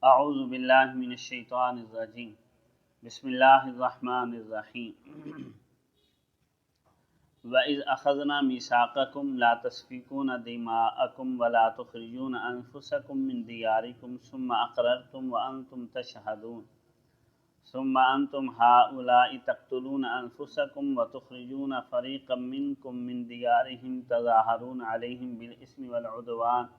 اعوذ باللہ من الشیطان الرجیم بسم اللہ الرحمن الرحیم وَإِذْ أَخَذْنَا مِيثَاقَكُمْ لَا تَسْفِكُونَ دِمَاءَكُمْ وَلَا تُخْرِجُونَ أَنفُسَكُمْ مِنْ دِيَارِكُمْ ثُمَّ أَقْرَرْتُمْ وَأَنْتُمْ تَشْهَدُونَ ثُمَّ أَنْتُمْ هَؤُلَاءِ تَقْتُلُونَ أَنفُسَكُمْ وَتُخْرِجُونَ فَرِيقًا مِنْكُمْ مِنْ دِيَارِهِمْ تَظَاهَرُونَ عَلَيْهِمْ بِالْإِثْمِ وَالْعُدْوَانِ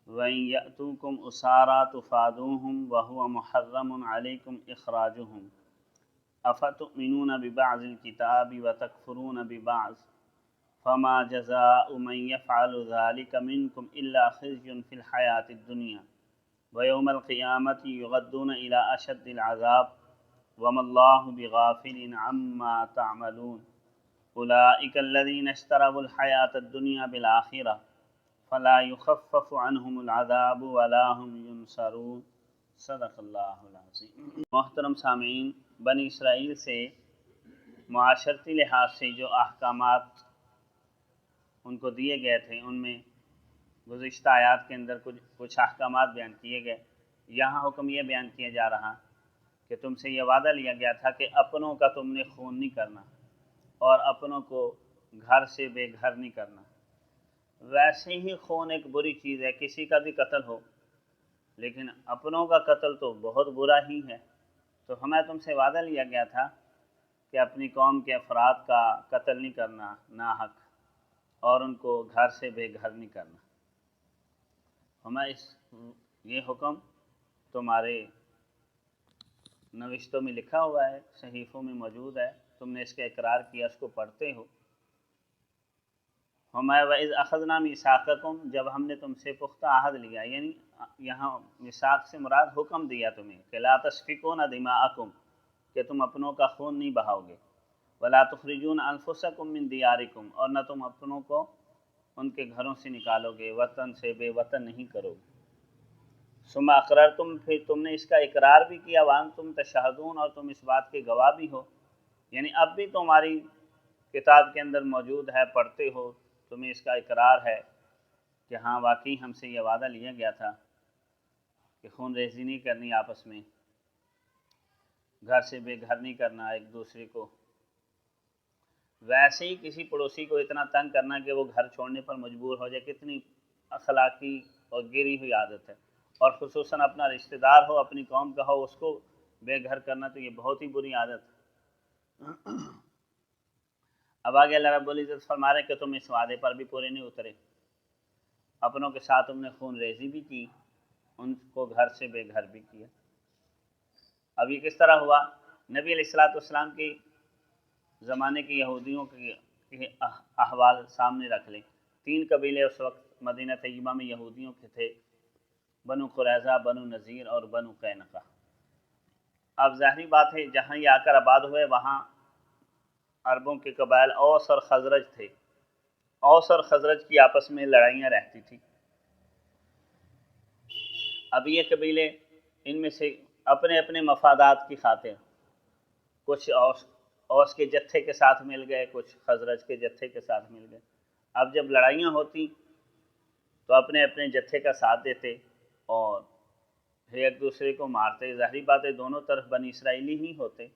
وَإِنْ يَأْتُوكُمْ أُسَارَىٰ تُفَادُوهُمْ وَهُوَ مُحَرَّمٌ عَلَيْكُمْ إِخْرَاجُهُمْ أَفَتُؤْمِنُونَ بِبَعْضِ الْكِتَابِ وَتَكْفُرُونَ بِبَعْضٍ فَمَا جَزَاءُ مَنْ يَفْعَلُ ذَلِكَ مِنْكُمْ إِلَّا خِزْيٌ فِي الْحَيَاةِ الدُّنْيَا وَيَوْمَ الْقِيَامَةِ يُرَدُّونَ إِلَىٰ أَشَدِّ الْعَذَابِ وَمَا اللَّهُ بِغَافِلٍ عَمَّا تَعْمَلُونَ أُولَٰئِكَ الَّذِينَ اشْتَرَوُا الْحَيَاةَ الدُّنْيَا بِالْآخِرَةِ فلا يخفف عنہم العذاب ولا هم ينصرون۔ صدق اللہ العظیم۔ محترم سامعین، بنی اسرائیل سے معاشرتی لحاظ سے جو احکامات ان کو دیے گئے تھے ان میں گزشتہ آیات کے اندر کچھ احکامات بیان کیے گئے۔ یہاں حکم یہ بیان کیا جا رہا کہ تم سے یہ وعدہ لیا گیا تھا کہ اپنوں کا تم نے خون نہیں کرنا اور اپنوں کو گھر سے بے گھر نہیں کرنا۔ ویسے ہی خون ایک بری چیز ہے، کسی کا بھی قتل ہو، لیکن اپنوں کا قتل تو بہت برا ہی ہے۔ تو ہمیں تم سے وعدہ لیا گیا تھا کہ اپنی قوم کے افراد کا قتل نہیں کرنا ناحق اور ان کو گھر سے بے گھر نہیں کرنا۔ ہمیں یہ حکم تمہارے نوشتوں میں لکھا ہوا ہے، صحیفوں میں موجود ہے، تم نے اس کا اقرار کیا، اس کو پڑھتے ہو۔ ہمیں وَإِذْ أَخَذْنَا مِيثَاقَكُمْ، جب ہم نے تم سے پختہ عہد لیا، یعنی یہاں میثاق سے مراد حکم دیا تمہیں کہ لا تسفکون دماءکم، کہ تم اپنوں کا خون نہیں بہاؤ گے، ولا تخرجون انفسکم من دیارکم، اور نہ تم اپنوں کو ان کے گھروں سے نکالو گے، وطن سے بے وطن نہیں کرو گے۔ ثم اقررتم، پھر تم نے اس کا اقرار بھی کیا، وانتم تشہدون، اور تم اس بات کے گواہ بھی ہو، یعنی اب بھی تمہاری کتاب کے اندر موجود ہے، پڑھتے ہو، تمہیں اس کا اقرار ہے کہ ہاں واقعی ہم سے یہ وعدہ لیا گیا تھا کہ خون ریزی نہیں کرنی، آپس میں گھر سے بے گھر نہیں کرنا ایک دوسرے کو، ویسے ہی کسی پڑوسی کو اتنا تنگ کرنا کہ وہ گھر چھوڑنے پر مجبور ہو جائے، کتنی اخلاقی اور گری ہوئی عادت ہے، اور خصوصاً اپنا رشتہ دار ہو، اپنی قوم کا ہو، اس کو بے گھر کرنا تو یہ بہت ہی بری عادت ہے۔ اب آگے اللہ رب العزت فرما رہے کہ تم اس وعدے پر بھی پورے نہیں اترے، اپنوں کے ساتھ تم نے خون ریزی بھی کی، ان کو گھر سے بے گھر بھی کیا۔ اب یہ کس طرح ہوا؟ نبی علیہ السلام کے زمانے کے یہودیوں کے احوال سامنے رکھ لیں۔ 3 قبیلے اس وقت مدینہ طیبہ میں یہودیوں کے تھے، بنو قریظہ، بنو نذیر اور بنو قینقہ۔ اب ظاہری بات ہے جہاں یہ آ کر آباد ہوئے وہاں عربوں کے قبائل اوس اور خزرج تھے، اوس اور خزرج کی آپس میں لڑائیاں رہتی تھیں۔ اب یہ قبیلے ان میں سے اپنے اپنے مفادات کی خاطر کچھ اوس کے جتھے کے ساتھ مل گئے، کچھ خزرج کے جتھے کے ساتھ مل گئے۔ اب جب لڑائیاں ہوتی تو اپنے اپنے جتھے کا ساتھ دیتے اور پھر ایک دوسرے کو مارتے۔ ظاہری بات ہے دونوں طرف بنی اسرائیلی ہی ہوتے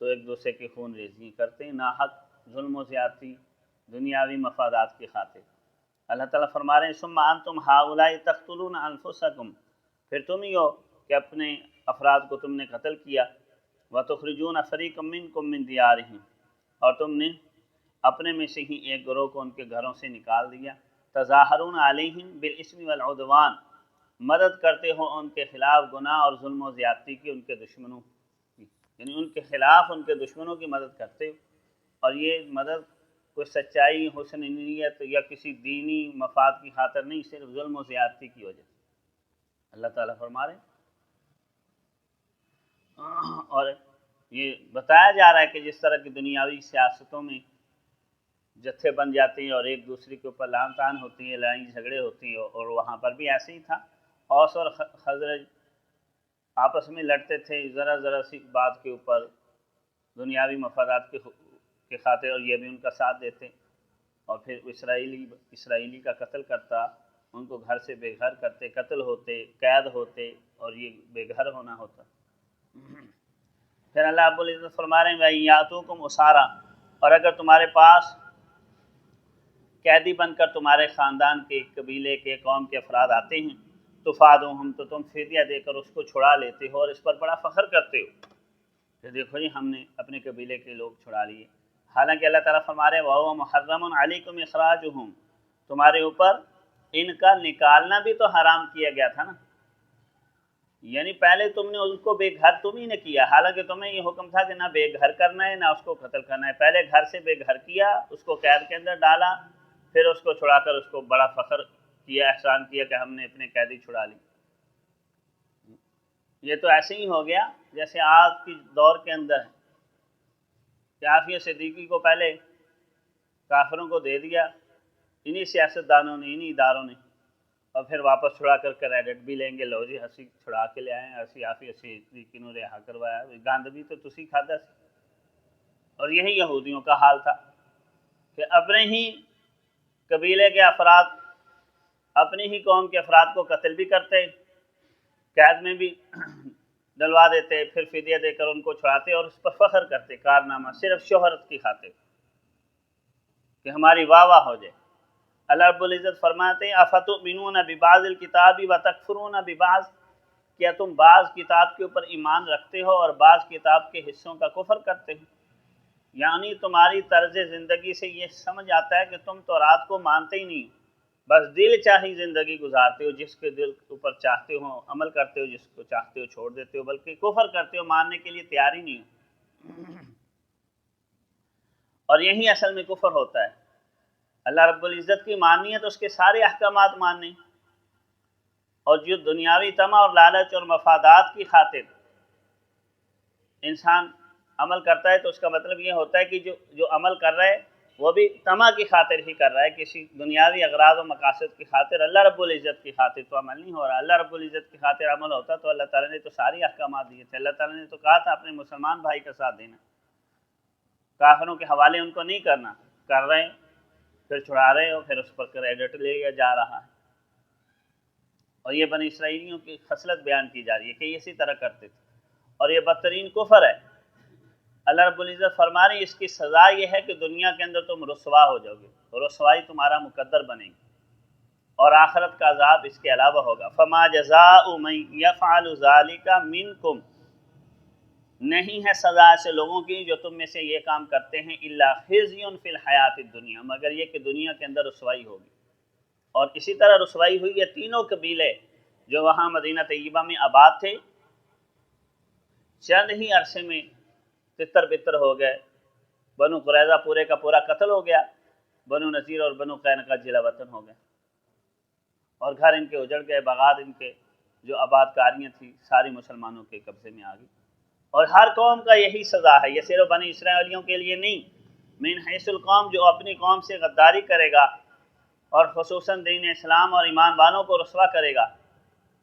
تو ایک دوسرے کی خون ریزی کرتے، ناحق ظلم و زیادتی دنیاوی مفادات کی خاطر۔ اللہ تعالیٰ فرما رہے ہیں ثم انتم ہؤلاء تقتلون انفسکم، پھر تم ہی ہو کہ اپنے افراد کو تم نے قتل کیا، وتخرجون فریقا منکم من دیارہم، اور تم نے اپنے میں سے ہی ایک گروہ کو ان کے گھروں سے نکال دیا، تظاہرون علیہم بالاسم والعدوان، مدد کرتے ہو ان کے خلاف گناہ اور ظلم و زیادتی کی، ان کے دشمنوں کی، یعنی ان کے خلاف ان کے دشمنوں کی مدد کرتے ہو، اور یہ مدد کوئی سچائی، حسن نیت یا کسی دینی مفاد کی خاطر نہیں، صرف ظلم و زیادتی کی وجہ سے۔ اللہ تعالیٰ فرما رہے ہیں اور یہ بتایا جا رہا ہے کہ جس طرح کی دنیاوی سیاستوں میں جتھے بن جاتے ہیں اور ایک دوسرے کے اوپر لعن طعن ہوتی ہے، لڑائی جھگڑے ہوتی ہیں، اور وہاں پر بھی ایسے ہی تھا، اوس اور خزرج آپس میں لڑتے تھے ذرا ذرا سی بات کے اوپر، دنیاوی مفادات کے خاطر، اور یہ بھی ان کا ساتھ دیتے، اور پھر اسرائیلی کا قتل کرتا ان کو گھر سے بے گھر کرتے، قتل ہوتے، قید ہوتے، اور یہ بے گھر ہونا ہوتا۔ پھر اللہ رب العزت فرما رہے ہیں وَإِن يَأْتُوكُمْ أُسَارَىٰ، اور اگر تمہارے پاس قیدی بن کر تمہارے خاندان کے، قبیلے کے، قوم کے افراد آتے ہیں تو فادوہم، تو تم فدیہ دے کر اس کو چھڑا لیتے ہو اور اس پر بڑا فخر کرتے ہو کہ دیکھو جی ہم نے اپنے قبیلے کے لوگ چھڑا لیے، حالانکہ اللہ تعالیٰ فرما رہے ہیں وَهُوَ مُحَرَّمٌ عَلَيْكُمْ إِخْرَاجُهُمْ، تمہارے اوپر ان کا نکالنا بھی تو حرام کیا گیا تھا نا، یعنی پہلے تم نے اس کو بے گھر تم ہی نے کیا، حالانکہ تمہیں یہ حکم تھا کہ نہ بے گھر کرنا ہے نہ اس کو قتل کرنا ہے، پہلے گھر سے بے گھر کیا، اس کو قید کے اندر ڈالا، پھر اس کو چھڑا کر اس کو بڑا فخر کیا، احسان کیا کہ ہم نے اپنے قیدی چھڑا لی۔ یہ تو ایسے ہی ہو گیا جیسے آج کی دور کے اندر ہے کہ عافیہ صدیقی کو پہلے کافروں کو دے دیا انہی سیاست دانوں نے، انہی اداروں نے، اور پھر واپس چھڑا کر کریڈٹ بھی لیں گے، لو جی ہسی چھڑا کے لے آئے، ہسی عافیہ صدیقی نو رہا کروایا، گند بھی تو تسی کھادا سی۔ اور یہی یہودیوں کا حال تھا کہ اپنے ہی قبیلے کے افراد، اپنی ہی قوم کے افراد کو قتل بھی کرتے، قید میں بھی ڈلوا دیتے، پھر فدیہ دے کر ان کو چھڑاتے اور اس پر فخر کرتے، کارنامہ صرف شہرت کی خاطر کہ ہماری واہ واہ ہو جائے۔ اللہ رب العزت فرماتے ہیں افتؤمنون ببعض الکتاب وتکفرون ببعض، کیا تم بعض کتاب کے اوپر ایمان رکھتے ہو اور بعض کتاب کے حصوں کا کفر کرتے ہو؟ یعنی تمہاری طرز زندگی سے یہ سمجھ آتا ہے کہ تم تورات کو مانتے ہی نہیں، بس دل چاہی زندگی گزارتے ہو، جس کے دل اوپر چاہتے ہو عمل کرتے ہو، جس کو چاہتے ہو چھوڑ دیتے ہو، بلکہ کفر کرتے ہو، ماننے کے لیے تیار ہی نہیں ہو۔ اور یہی اصل میں کفر ہوتا ہے، اللہ رب العزت کی ماننی ہے تو اس کے سارے احکامات ماننے، اور جو دنیاوی طمع اور لالچ اور مفادات کی خاطر انسان عمل کرتا ہے تو اس کا مطلب یہ ہوتا ہے کہ جو عمل کر رہا ہے وہ بھی طمع کی خاطر ہی کر رہا ہے، کسی دنیاوی اغراض و مقاصد کی خاطر، اللہ رب العزت کی خاطر تو عمل نہیں ہو رہا۔ اللہ رب العزت کی خاطر عمل ہوتا تو اللہ تعالیٰ نے تو ساری احکامات دیے تھے، اللہ تعالیٰ نے تو کہا تھا اپنے مسلمان بھائی کا ساتھ دینا، کافروں کے حوالے ان کو نہیں کرنا، کر رہے ہیں پھر چھڑا رہے ہو، پھر اس پر کریڈٹ لے لیا جا رہا ہے۔ اور یہ بنی اسرائیلیوں کی خصلت بیان کی جا رہی ہے کہ یہ اسی طرح کرتے تھے، اور یہ بدترین کفر ہے۔ اللہ رب العزت فرما رہے ہیں اس کی سزا یہ ہے کہ دنیا کے اندر تم رسوا ہو جاؤ گے، رسوائی تمہارا مقدر بنے گی، اور آخرت کا عذاب اس کے علاوہ ہوگا۔ فما جزاء من یفعل ذلک منکم، نہیں ہے سزا ایسے لوگوں کی جو تم میں سے یہ کام کرتے ہیں، الا خزی فی الحیات الدنیا، مگر یہ کہ دنیا کے اندر رسوائی ہوگی۔ اور اسی طرح رسوائی ہوئی ہے تینوں قبیلے جو وہاں مدینہ طیبہ میں آباد تھے، چند ہی عرصے میں تتر بتر ہو گئے، بنو قریظہ پورے کا پورا قتل ہو گیا، بنو نذیر اور بنو قینقاع جلا وطن ہو گئے، اور گھر ان کے اجڑ گئے، باغات ان کے جو آباد کاریاں تھیں ساری مسلمانوں کے قبضے میں آ گئی۔ اور ہر قوم کا یہی سزا ہے، یہ صرف بنی اسرائیلیوں کے لیے نہیں، من حیث القوم جو اپنی قوم سے غداری کرے گا اور خصوصاً دین اسلام اور ایمان والوں کو رسوا کرے گا،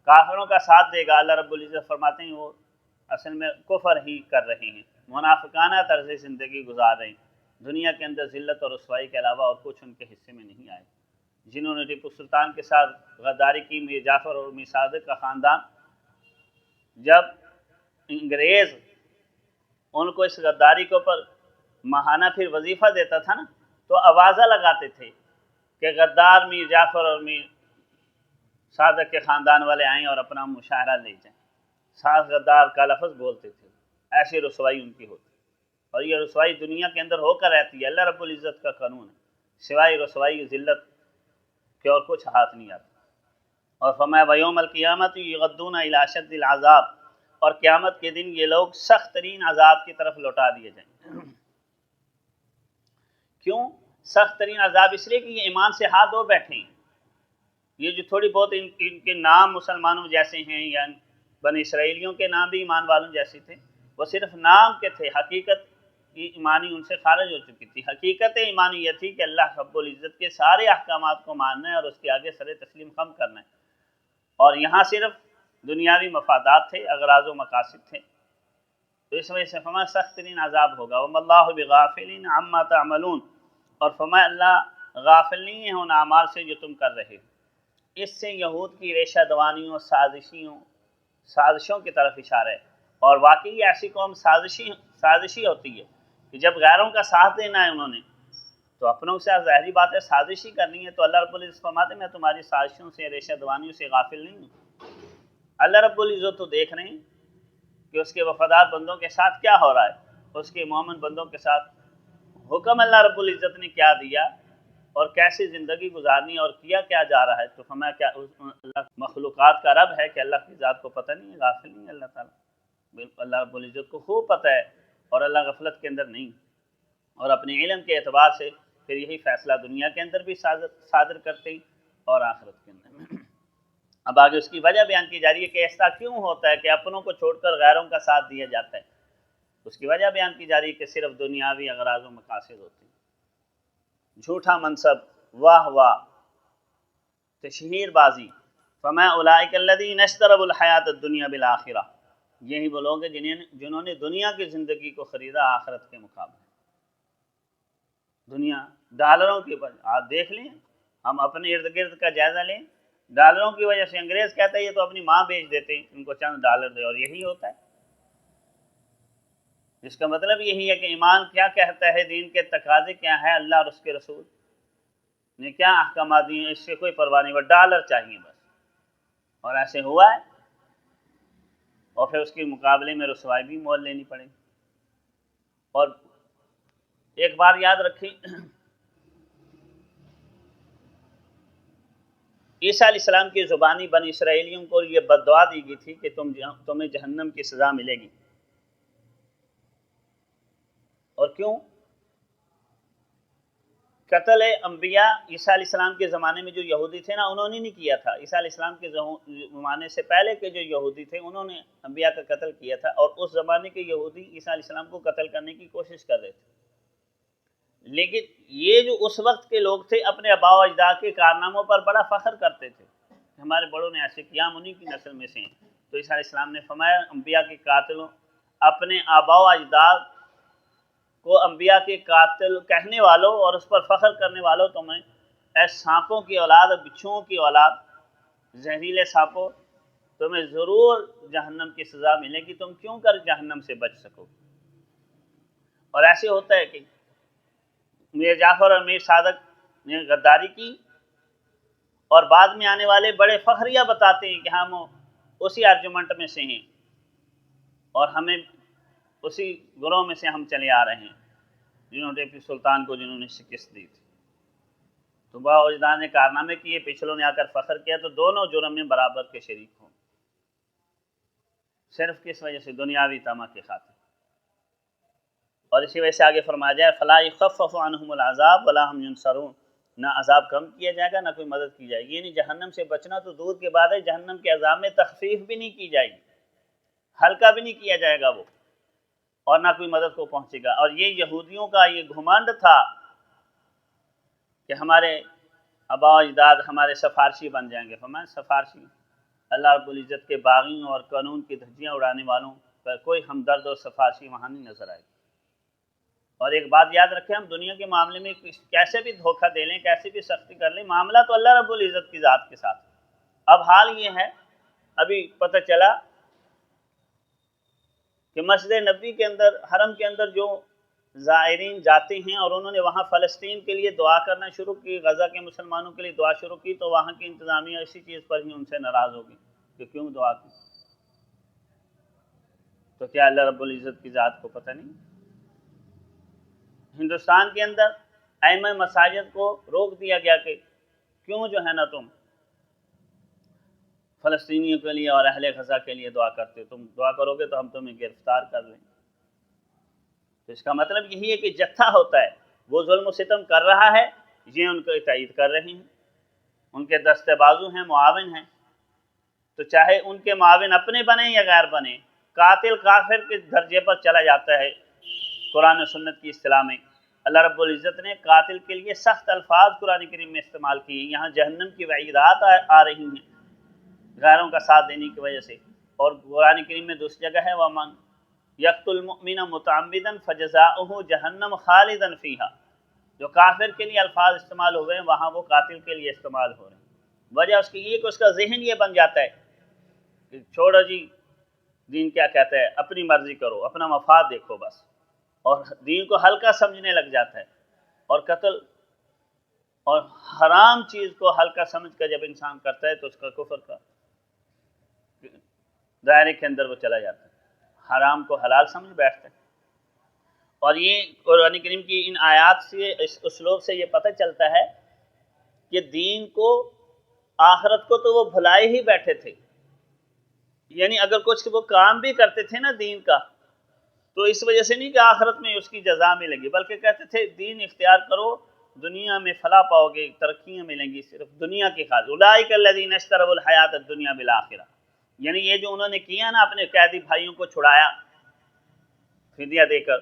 کافروں کا ساتھ دے گا، اللہ رب العزت فرماتے ہیں وہ اصل میں کفر ہی کر رہے ہیں، منافقانہ طرز زندگی گزار رہے ہیں، دنیا کے اندر ذلت اور رسوائی کے علاوہ اور کچھ ان کے حصے میں نہیں آئے۔ جنہوں نے ٹیپو سلطان کے ساتھ غداری کی، میر جعفر اور میر صادق کا خاندان، جب انگریز ان کو اس غداری کے اوپر ماہانہ پھر وظیفہ دیتا تھا نا، تو آوازہ لگاتے تھے کہ غدار میر جعفر اور میر صادق کے خاندان والے آئیں اور اپنا مشاہرہ لے جائیں، ساتھ غدار کا لفظ بولتے تھے، ایسی رسوائی ان کی ہوتی، اور یہ رسوائی دنیا کے اندر ہو کر رہتی ہے، اللہ رب العزت کا قانون ہے، سوائے رسوائی ذلت کے اور کچھ ہاتھ نہیں آتا۔ اور فرمایا وَيَوْمَ الْقِيَامَةِ يُغَدُّونَ إِلَىٰ أَشَدِّ الْعَذَابِ، اور قیامت کے دن یہ لوگ سخت ترین عذاب کی طرف لوٹا دیے جائیں۔ کیوں سخت ترین عذاب؟ اس لیے کہ یہ ایمان سے ہاتھ دھو بیٹھے ہیں، یہ جو تھوڑی بہت ان کے نام مسلمانوں جیسے ہیں، یا بنی اسرائیلیوں کے نام بھی ایمان والوں جیسے تھے، وہ صرف نام کے تھے، حقیقت کی ایمانی ان سے خارج ہو چکی تھی۔ حقیقت ایمانی یہ تھی کہ اللہ رب العزت کے سارے احکامات کو ماننا ہے اور اس کے آگے سر تسلیم خم کرنا ہے، اور یہاں صرف دنیاوی مفادات تھے، اغراض و مقاصد تھے، تو اس وجہ سے فرمایا سخت ترین عذاب ہوگا۔ وَمَا اللَّهُ بِغَافِلٍ عَمَّا تَعْمَلُونَ، اور فرمایا اللہ غافل نہیں ہے ان اعمال سے جو تم کر رہے ہو۔ اس سے یہود کی ریشہ دوانیوں سازشوں کی طرف اشارہ ہے، اور واقعی ایسی قوم سازشی ہوتی ہے کہ جب غیروں کا ساتھ دینا ہے انہوں نے تو اپنوں سے ظاہری بات ہے سازشی کرنی ہے، تو اللہ رب العزت فرماتے ہیں میں تمہاری سازشوں سے ریشہ دوانیوں سے غافل نہیں ہوں۔ اللہ رب العزت تو دیکھ رہے ہیں کہ اس کے وفادار بندوں کے ساتھ کیا ہو رہا ہے، اس کے مومن بندوں کے ساتھ حکم اللہ رب العزت نے کیا دیا اور کیسے زندگی گزارنی اور کیا کیا جا رہا ہے۔ تو ہمیں کیا اللہ مخلوقات کا رب ہے کہ اللہ کی ذات کو پتہ نہیں ہے، غافل نہیں ہے اللہ تعالیٰ، بالکل اللہ رب العزت کو خوب پتہ ہے، اور اللہ غفلت کے اندر نہیں، اور اپنے علم کے اعتبار سے پھر یہی فیصلہ دنیا کے اندر بھی صادر کرتے ہیں اور آخرت کے اندر۔ اب آگے اس کی وجہ بیان کی جا رہی ہے کہ ایسا کیوں ہوتا ہے کہ اپنوں کو چھوڑ کر غیروں کا ساتھ دیا جاتا ہے۔ اس کی وجہ بیان کی جا رہی ہے کہ صرف دنیاوی اغراض و مقاصد ہوتے ہیں، جھوٹا منصب، واہ واہ، تشہیر بازی، فما اولئک الذین اشتروا الحیات الدنیا بالآخرہ، یہی وہ لوگ ہیں جنہوں نے دنیا کی زندگی کو خریدا آخرت کے مقابلے۔ دنیا ڈالروں کی وجہ، آپ دیکھ لیں، ہم اپنے ارد گرد کا جائزہ لیں، ڈالروں کی وجہ سے انگریز کہتا ہے یہ تو اپنی ماں بیچ دیتے ہیں، ان کو چند ڈالر دے، اور یہی ہوتا ہے، جس کا مطلب یہی ہے کہ ایمان کیا کہتا ہے، دین کے تقاضے کیا ہے، اللہ اور اس کے رسول نے کیا احکامات دیے ہیں، اس سے کوئی پرواہ نہیں، وہ ڈالر چاہیے بس، اور ایسے ہوا ہے، اور پھر اس کے مقابلے میں رسوائی بھی مول لینی پڑے۔ اور ایک بار یاد رکھیں، عیسیٰ علیہ السلام کی زبانی بنی اسرائیلیوں کو یہ بددعا دی گئی تھی کہ تمہیں جہنم کی سزا ملے گی، اور کیوں؟ قتل انبیاء عیسیٰ علیہ السلام کے زمانے میں جو یہودی تھے نا، انہوں نے نہیں کیا تھا، عیسیٰ علیہ السلام کے زمانے سے پہلے کے جو یہودی تھے انہوں نے انبیاء کا قتل کیا تھا، اور اس زمانے کے یہودی عیسیٰ علیہ السلام کو قتل کرنے کی کوشش کر رہے تھے۔ لیکن یہ جو اس وقت کے لوگ تھے اپنے آباء و اجداد کے کارناموں پر بڑا فخر کرتے تھے، ہمارے بڑوں نے ایسے کیا، ہم انہی کی نسل میں سے ہیں۔ تو عیسیٰ علیہ السلام نے فرمایا انبیاء کے قاتلوں، اپنے آباء و اجداد کو انبیاء کے قاتل کہنے والوں اور اس پر فخر کرنے والوں، تمہیں اے سانپوں کی اولاد، بچھوؤں کی اولاد، زہریلے سانپوں، تمہیں ضرور جہنم کی سزا ملے گی، تم کیوں کر جہنم سے بچ سکو۔ اور ایسے ہوتا ہے کہ میر جعفر اور میر صادق نے غداری کی، اور بعد میں آنے والے بڑے فخریہ بتاتے ہیں کہ ہم اسی ارجمنٹ میں سے ہیں اور ہمیں اسی گروہ میں سے ہم چلے آ رہے ہیں جنہوں نے ٹیپو سلطان کو جنہوں نے شکست دی تھی۔ تو با اجداد نے کارنامے کیے، پچھلوں نے آ کر فخر کیا، تو دونوں جرم میں برابر کے شریک ہوں، صرف کس وجہ سے؟ دنیاوی طمع کے خاطر۔ اور اسی وجہ سے آگے فرمایا جائے فَلَا يُخَفَّفُ عَنْهُمُ الْعَذَابُ وَلَا هُمْ يُنصَرُونَ، نہ عذاب کم کیا جائے گا نہ کوئی مدد کی جائے گی، یعنی جہنم سے بچنا تو دور کے بعد ہے، جہنم کے عذاب میں تخفیف بھی نہیں کی جائے گی، ہلکا بھی نہیں کیا جائے گا وہ، اور نہ کوئی مدد کو پہنچے گا۔ اور یہ یہودیوں کا یہ گھمنڈ تھا کہ ہمارے آباء و اجداد ہمارے سفارشی بن جائیں گے۔ فرمایا سفارشی، اللہ رب العزت کے باغیوں اور قانون کی دھجیاں اڑانے والوں پر کوئی ہمدرد اور سفارشی وہاں نہیں نظر آئے گی۔ اور ایک بات یاد رکھیں، ہم دنیا کے معاملے میں کیسے بھی دھوکہ دے لیں، کیسے بھی سختی کر لیں، معاملہ تو اللہ رب العزت کی ذات کے ساتھ۔ اب حال یہ ہے، ابھی پتہ چلا کہ مسجد نبوی کے اندر، حرم کے اندر جو زائرین جاتے ہیں اور انہوں نے وہاں فلسطین کے لیے دعا کرنا شروع کی، غزہ کے مسلمانوں کے لیے دعا شروع کی، تو وہاں کی انتظامیہ اسی چیز پر ہی ان سے ناراض ہوگی کہ کیوں دعا کی۔ تو کیا اللہ رب العزت کی ذات کو پتہ نہیں؟ ہندوستان کے اندر ائمہ مساجد کو روک دیا گیا کہ کیوں جو ہے نا تم فلسطینیوں کے لیے اور اہل غزہ کے لیے دعا کرتے، تم دعا کرو گے تو ہم تمہیں گرفتار کر لیں۔ تو اس کا مطلب یہی ہے کہ جتھا ہوتا ہے وہ ظلم و ستم کر رہا ہے، یہ ان کو تائید کر رہے ہیں، ان کے دستے بازو ہیں، معاون ہیں، تو چاہے ان کے معاون اپنے بنے یا غیر بنے، قاتل کافر کے درجے پر چلا جاتا ہے۔ قرآن و سنت کی اصطلاح میں اللہ رب العزت نے قاتل کے لیے سخت الفاظ قرآن کریم میں استعمال کیے، یہاں جہنم کی وعیدات آ رہی ہیں غیروں کا ساتھ دینے کی وجہ سے، اور قرآن کریم میں دوسری جگہ ہے وَمَنْ يَقْتُلْ مُؤْمِنًا مُتَعَمِّدًا فَجَزَاؤُهُ جَهَنَّمُ خَالِدًا فِيهَا، جو کافر کے لیے الفاظ استعمال ہوئے ہیں وہاں وہ قاتل کے لیے استعمال ہو رہے ہیں۔ وجہ اس کی یہ کہ اس کا ذہن یہ بن جاتا ہے کہ چھوڑو جی دین کیا کہتا ہے، اپنی مرضی کرو، اپنا مفاد دیکھو بس، اور دین کو ہلکا سمجھنے لگ جاتا ہے، اور قتل اور حرام چیز کو ہلکا سمجھ کر جب انسان کرتا ہے تو اس کا کفر کا دائرے کے اندر وہ چلا جاتا ہے، حرام کو حلال سمجھ بیٹھتا ہے۔ اور یہ قرآن کریم کی ان آیات سے، اس اسلوب سے یہ پتہ چلتا ہے کہ دین کو، آخرت کو تو وہ بھلائے ہی بیٹھے تھے، یعنی اگر کچھ وہ کام بھی کرتے تھے نا دین کا تو اس وجہ سے نہیں کہ آخرت میں اس کی جزا ملے گی، بلکہ کہتے تھے دین اختیار کرو، دنیا میں فلاح پاؤ گے، ترقیاں ملیں گی، صرف دنیا کی خاطر۔ اولئک الذین اشتروا الحیات الدنیا بالآخرہ، یعنی یہ جو انہوں نے کیا نا، اپنے قیدی بھائیوں کو چھڑایا فدیہ دے کر،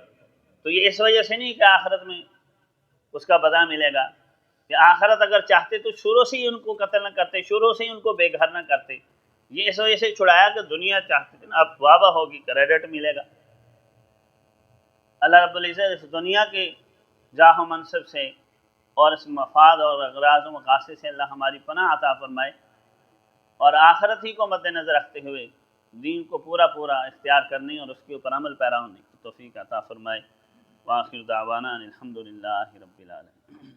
تو یہ اس وجہ سے نہیں کہ آخرت میں اس کا بدلہ ملے گا، کہ آخرت اگر چاہتے تو شروع سے ہی ان کو قتل نہ کرتے، شروع سے ہی ان کو بے گھر نہ کرتے، یہ اس وجہ سے چھڑایا کہ دنیا چاہتے تھے نا، اب وابہ ہوگی، کریڈٹ ملے گا۔ اللہ رب العزت اس دنیا کے جاہ و منصب سے اور اس مفاد اور اغراض و مقاصد سے اللہ ہماری پناہ عطا فرمائے، اور آخرت ہی کو مد نظر رکھتے ہوئے دین کو پورا اختیار کرنے اور اس کے اوپر عمل پیرا ہونے کی توفیق عطا فرمائے۔ وآخر دعوانا الحمدللہ رب العالمین۔